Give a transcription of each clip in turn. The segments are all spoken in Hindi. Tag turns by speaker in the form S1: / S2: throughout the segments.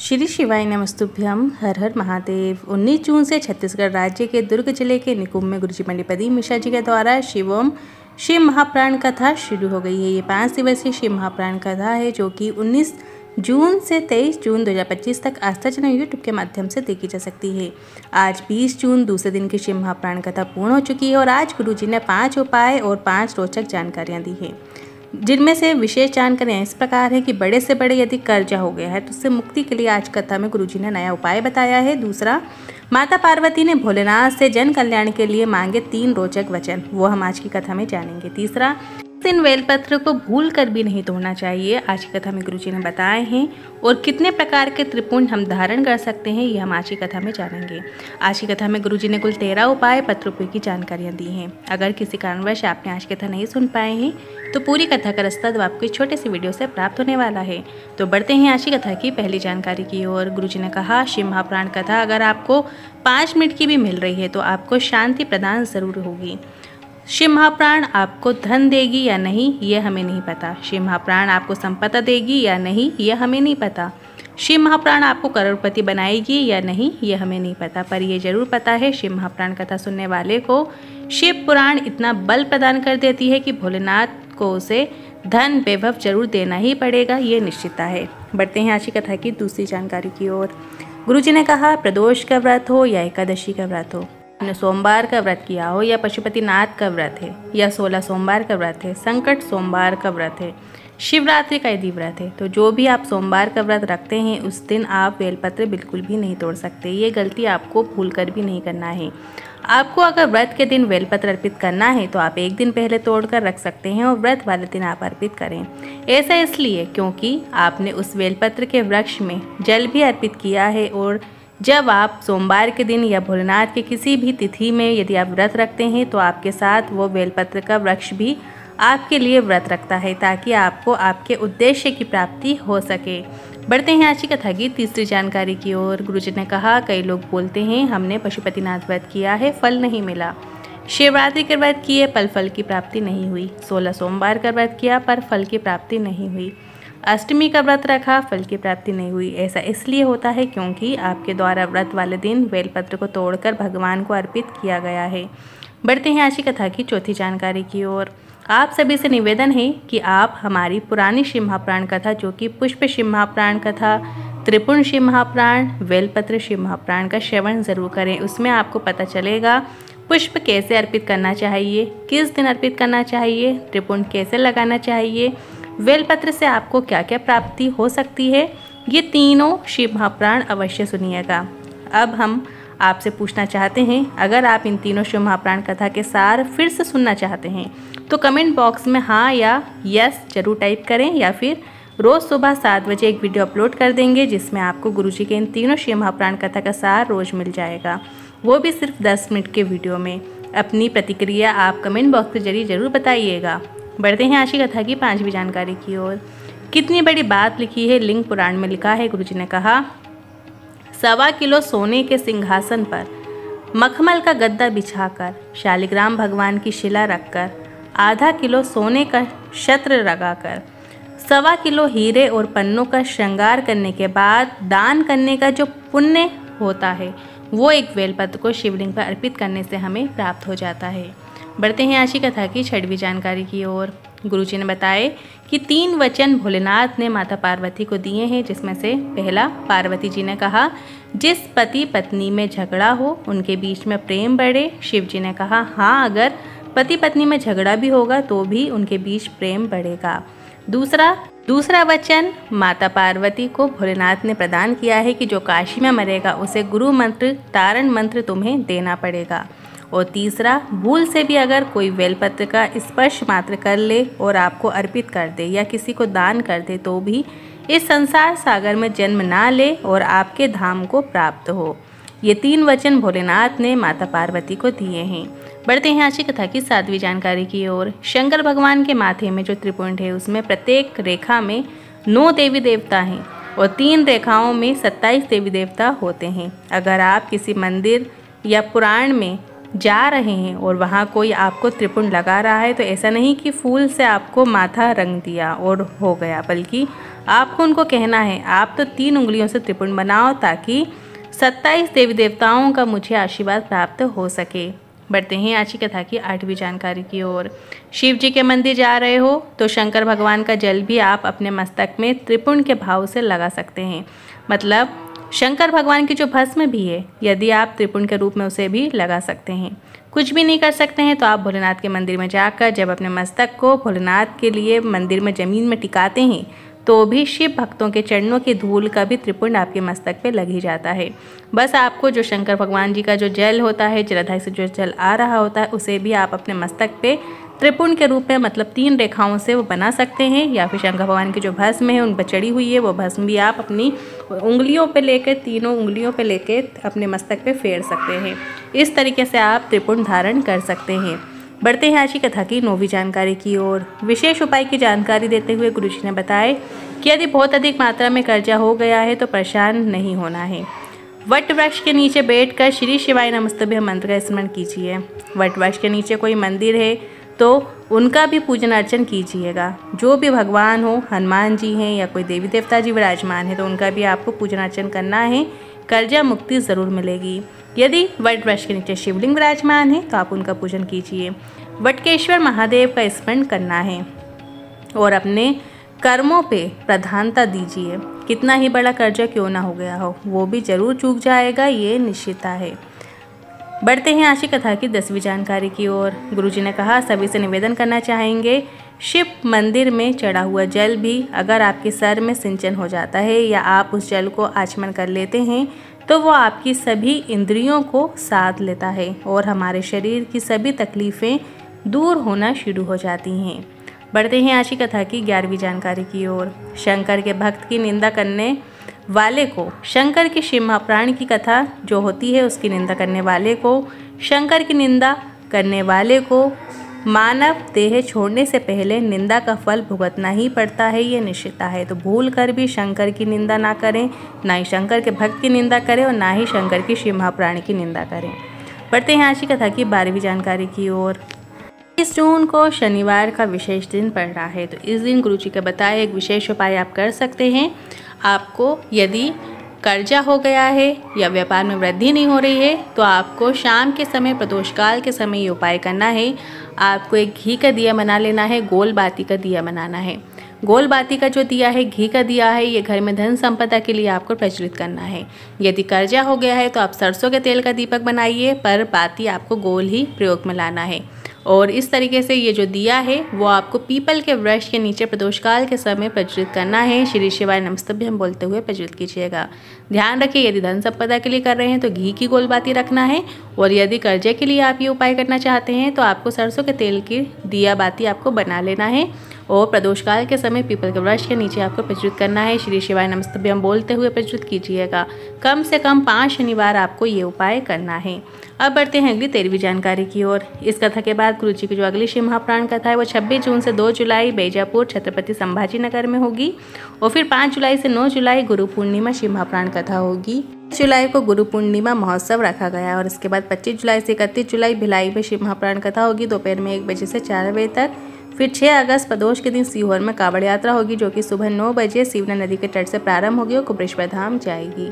S1: श्री शिवाय नमस्तुभ्यम। हर हर महादेव। 19 जून से छत्तीसगढ़ राज्य के दुर्ग जिले के निकुंभ में गुरुजी पंडित प्रदीप मिश्रा जी के द्वारा शिव महाप्राण कथा शुरू हो गई है। ये 5 दिवसीय शिव महाप्राण कथा है जो कि 19 जून से 23 जून 2025 तक आस्था चैनल यूट्यूब के माध्यम से देखी जा सकती है। आज 20 जून दूसरे दिन की शिव महाप्राण कथा पूर्ण हो चुकी है और आज गुरुजी ने 5 उपाय और 5 रोचक जानकारियाँ दी है, जिनमें से विशेष जानकारियाँ इस प्रकार है कि बड़े से बड़े यदि कर्जा हो गया है तो उससे मुक्ति के लिए आज कथा में गुरुजी ने नया उपाय बताया है। दूसरा, माता पार्वती ने भोलेनाथ से जन कल्याण के लिए मांगे 3 रोचक वचन, वो हम आज की कथा में जानेंगे। तीसरा, इन बेलपत्र को भूल कर भी नहीं तोड़ना चाहिए, आज की कथा में गुरुजी ने बताए हैं। और कितने प्रकार के त्रिपुंड हम धारण कर सकते हैं, ये हम आज की कथा में जानेंगे। आज की कथा में गुरुजी ने कुल 13 उपाय पत्रों की जानकारियाँ दी हैं। अगर किसी कारणवश आपने आज की कथा नहीं सुन पाए हैं तो पूरी कथा का रास्ता तो आपको इस छोटे सी वीडियो से प्राप्त होने वाला है। तो बढ़ते हैं आज की कथा की पहली जानकारी की ओर। गुरुजी ने कहा, शिव महाप्राण कथा अगर आपको 5 मिनट की भी मिल रही है तो आपको शांति प्रदान जरूर होगी। शिव महाप्राण आपको धन देगी या नहीं, यह हमें नहीं पता। शिव महाप्राण आपको संपदा देगी या नहीं, यह हमें नहीं पता। शिव महाप्राण आपको करोड़पति बनाएगी या नहीं, यह हमें नहीं पता। पर यह जरूर पता है, शिव महाप्राण कथा सुनने वाले को शिव पुराण इतना बल प्रदान कर देती है कि भोलेनाथ को उसे धन वैभव जरूर देना ही पड़ेगा, ये निश्चितता है। बढ़ते हैं आज की कथा की दूसरी जानकारी की ओर। गुरुजी ने कहा, प्रदोष का व्रत हो या एकादशी का व्रत हो, आपने सोमवार का व्रत किया हो या पशुपतिनाथ का व्रत है या 16 सोमवार का व्रत है, संकट सोमवार का व्रत है, शिवरात्रि का यदि व्रत है, तो जो भी आप सोमवार का व्रत रखते हैं उस दिन आप बेलपत्र बिल्कुल भी नहीं तोड़ सकते। ये गलती आपको भूल कर भी नहीं करना है। आपको अगर व्रत के दिन बेलपत्र अर्पित करना है तो आप एक दिन पहले तोड़कर रख सकते हैं और व्रत वाले दिन आप अर्पित करें। ऐसा इसलिए क्योंकि आपने उस बेलपत्र के वृक्ष में जल भी अर्पित किया है और जब आप सोमवार के दिन या भोलेनाथ के किसी भी तिथि में यदि आप व्रत रखते हैं तो आपके साथ वो बेलपत्र का वृक्ष भी आपके लिए व्रत रखता है ताकि आपको आपके उद्देश्य की प्राप्ति हो सके। बढ़ते हैं आज की कथा की तीसरी जानकारी की ओर। गुरुजी ने कहा, कई लोग बोलते हैं हमने पशुपतिनाथ व्रत किया है, फल नहीं मिला। शिवरात्रि का व्रत किए पर फल की प्राप्ति नहीं हुई। 16 सोमवार का व्रत किया पर फल की प्राप्ति नहीं हुई। अष्टमी का व्रत रखा, फल की प्राप्ति नहीं हुई। ऐसा इसलिए होता है क्योंकि आपके द्वारा व्रत वाले दिन बेलपत्र को तोड़कर भगवान को अर्पित किया गया है। बढ़ते हैं आज की कथा की चौथी जानकारी की ओर। आप सभी से निवेदन है कि आप हमारी पुरानी शिव महाप्राण कथा जो कि पुष्प शिव महाप्राण कथा, त्रिपुंड शिव महाप्राण, बेलपत्र शिव महाप्राण का श्रवण जरूर करें। उसमें आपको पता चलेगा पुष्प कैसे अर्पित करना चाहिए, किस दिन अर्पित करना चाहिए, त्रिपुंड कैसे लगाना चाहिए, बेलपत्र से आपको क्या क्या प्राप्ति हो सकती है। ये तीनों शिव महाप्राण अवश्य सुनिएगा। अब हम आपसे पूछना चाहते हैं, अगर आप इन तीनों शिव महाप्राण कथा के सार फिर से सुनना चाहते हैं तो कमेंट बॉक्स में हाँ या यस जरूर टाइप करें, या फिर रोज़ सुबह 7 बजे एक वीडियो अपलोड कर देंगे जिसमें आपको गुरुजी के इन तीनों शिव महाप्राण कथा का सार रोज़ मिल जाएगा, वो भी सिर्फ 10 मिनट के वीडियो में। अपनी प्रतिक्रिया आप कमेंट बॉक्स के जरिए जरूर बताइएगा। बढ़ते हैं आज की कथा की 5वीं जानकारी की ओर। कितनी बड़ी बात लिखी है लिंग पुराण में लिखा है। गुरुजी ने कहा, 1.25 किलो सोने के सिंहासन पर मखमल का गद्दा बिछाकर शालिग्राम भगवान की शिला रखकर, आधा किलो सोने का छत्र लगाकर, 1.25 किलो हीरे और पन्नों का श्रृंगार करने के बाद दान करने का जो पुण्य होता है वो एक बेलपत्र को शिवलिंग पर अर्पित करने से हमें प्राप्त हो जाता है। बढ़ते हैं आज की कथा की 6वीं जानकारी की ओर। गुरुजी ने बताए कि 3 वचन भोलेनाथ ने माता पार्वती को दिए हैं, जिसमें से पहला, पार्वती जी ने कहा, जिस पति पत्नी में झगड़ा हो उनके बीच में प्रेम बढ़े। शिव जी ने कहा, हाँ, अगर पति पत्नी में झगड़ा भी होगा तो भी उनके बीच प्रेम बढ़ेगा। दूसरा वचन माता पार्वती को भोलेनाथ ने प्रदान किया है कि जो काशी में मरेगा उसे गुरु मंत्र तारण मंत्र तुम्हें देना पड़ेगा। और तीसरा, भूल से भी अगर कोई बेलपत्र का स्पर्श मात्र कर ले और आपको अर्पित कर दे या किसी को दान कर दे तो भी इस संसार सागर में जन्म ना ले और आपके धाम को प्राप्त हो। ये 3 वचन भोलेनाथ ने माता पार्वती को दिए हैं। बढ़ते हैं आज की कथा की 7वीं जानकारी की ओर। शंकर भगवान के माथे में जो त्रिपुंड है उसमें प्रत्येक रेखा में 9 देवी देवता हैं और 3 रेखाओं में 27 देवी देवता होते हैं। अगर आप किसी मंदिर या पुराण में जा रहे हैं और वहाँ कोई आपको त्रिपुंड लगा रहा है, तो ऐसा नहीं कि फूल से आपको माथा रंग दिया और हो गया, बल्कि आपको उनको कहना है आप तो 3 उंगलियों से त्रिपुंड बनाओ ताकि 27 देवी देवताओं का मुझे आशीर्वाद प्राप्त हो सके। बढ़ते हैं आज की कथा की 8वीं जानकारी की ओर। शिव जी के मंदिर जा रहे हो तो शंकर भगवान का जल भी आप अपने मस्तक में त्रिपुंड के भाव से लगा सकते हैं। मतलब शंकर भगवान की जो भस्म भी है, यदि आप त्रिपुंड के रूप में उसे भी लगा सकते हैं। कुछ भी नहीं कर सकते हैं तो आप भोलेनाथ के मंदिर में जाकर जब अपने मस्तक को भोलेनाथ के लिए मंदिर में ज़मीन में टिकाते हैं तो भी शिव भक्तों के चरणों की धूल का भी त्रिपुंड आपके मस्तक पे लग ही जाता है। बस आपको जो शंकर भगवान जी का जो जल होता है, जलाधार से जो जल आ रहा होता है, उसे भी आप अपने मस्तक पे त्रिपुंड के रूप में मतलब 3 रेखाओं से वो बना सकते हैं, या फिर शंकर भगवान की जो भस्म है उन पर चढ़ी हुई है वो भस्म भी आप अपनी उंगलियों पे लेकर, तीनों उंगलियों पे लेकर अपने मस्तक पे फेर सकते हैं। इस तरीके से आप त्रिपुंड धारण कर सकते हैं। बढ़ते हैं आज की कथा की 9वीं जानकारी की ओर। विशेष उपाय की जानकारी देते हुए गुरुजी ने बताया कि यदि बहुत अधिक मात्रा में कर्जा हो गया है तो परेशान नहीं होना है। वट वृक्ष के नीचे बैठकर श्री शिवाय नमस्तुभ्यं मंत्र का स्मरण कीजिए। वट वृक्ष के नीचे कोई मंदिर है तो उनका भी पूजन अर्चन कीजिएगा। जो भी भगवान हो, हनुमान जी हैं या कोई देवी देवता जी विराजमान है तो उनका भी आपको पूजन अर्चन करना है। कर्जा मुक्ति ज़रूर मिलेगी। यदि वट वृक्ष के नीचे शिवलिंग विराजमान है तो आप उनका पूजन कीजिए। वटकेश्वर महादेव का स्मरण करना है और अपने कर्मों पे प्रधानता दीजिए। कितना ही बड़ा कर्जा क्यों ना हो गया हो, वो भी जरूर चूक जाएगा, ये निश्चितता है। बढ़ते हैं आज की कथा की 10वीं जानकारी की ओर। गुरुजी ने कहा सभी से निवेदन करना चाहेंगे, शिव मंदिर में चढ़ा हुआ जल भी अगर आपके सर में सिंचन हो जाता है या आप उस जल को आचमन कर लेते हैं तो वो आपकी सभी इंद्रियों को साध लेता है और हमारे शरीर की सभी तकलीफ़ें दूर होना शुरू हो जाती हैं। बढ़ते हैं आज की कथा की 11वीं जानकारी की ओर। शंकर के भक्त की निंदा करने वाले को, शंकर की शिव महापुराण की कथा जो होती है उसकी निंदा करने वाले को, शंकर की निंदा करने वाले को मानव देह छोड़ने से पहले निंदा का फल भुगतना ही पड़ता है, ये निश्चितता है। तो भूल कर भी शंकर की निंदा ना करें, ना ही शंकर के भक्त की निंदा करें और ना ही शंकर की शिव महापुराण की निंदा करें। बढ़ते हैं आज की कथा की 12वीं जानकारी की ओर। 20 जून को शनिवार का विशेष दिन पड़ रहा है, तो इस दिन गुरुजी के बताए एक विशेष उपाय आप कर सकते हैं। आपको यदि कर्जा हो गया है या व्यापार में वृद्धि नहीं हो रही है तो आपको शाम के समय, प्रदोष काल के समय ये उपाय करना है। आपको एक घी का दिया बना लेना है, गोल बाती का दिया बनाना है। गोल बाती का जो दिया है, घी का दिया है, ये घर में धन संपदा के लिए आपको प्रज्वलित करना है। यदि कर्जा हो गया है तो आप सरसों के तेल का दीपक बनाइए, पर बाती आपको गोल ही प्रयोग में लाना है। और इस तरीके से ये जो दिया है वो आपको पीपल के वृक्ष के नीचे प्रदोष काल के समय प्रज्वलित करना है। श्री शिवाय नमस्तुभ्यं बोलते हुए प्रज्वलित कीजिएगा। ध्यान रखिए यदि धन संपदा के लिए कर रहे हैं तो घी की गोल बाती रखना है, और यदि कर्जे के लिए आप ये उपाय करना चाहते हैं तो आपको सरसों के तेल की दिया बाती आपको बना लेना है और प्रदोष काल के समय पीपल के वृक्ष के नीचे आपको प्रज्वलित करना है। श्री शिवाय नमस्तुभ्यं बोलते हुए प्रज्वलित कीजिएगा। कम से कम 5 शनिवार आपको ये उपाय करना है। अब बढ़ते हैं अगली 13वीं जानकारी की ओर। इस कथा के बाद गुरुजी की जो अगली शिव महापुराण कथा है वो 26 जून से 2 जुलाई बैजापुर छत्रपति संभाजी नगर में होगी, और फिर 5 जुलाई से 9 जुलाई गुरु पूर्णिमा शिव महापुराण कथा होगी। 5 जुलाई को गुरु पूर्णिमा महोत्सव रखा गया है और इसके बाद 25 जुलाई से 31 जुलाई भिलाई में शिव महापुराण कथा होगी दोपहर में 1 बजे से 4 बजे तक। फिर 6 अगस्त प्रदोष के दिन सीहोर में कावड़ यात्रा होगी जो कि सुबह 9 बजे सीवना नदी के तट से प्रारंभ होगी और कुबरेश्वर धाम जाएगी।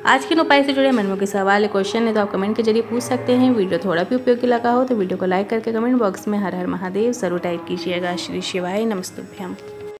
S1: आज के उपाय से जुड़े मनों के सवाल, क्वेश्चन है तो आप कमेंट के जरिए पूछ सकते हैं। वीडियो थोड़ा भी उपयोगी लगा हो तो वीडियो को लाइक करके कमेंट बॉक्स में हर हर महादेव जरूर टाइप कीजिएगा। श्री शिवाय नमस्तुभ्यं।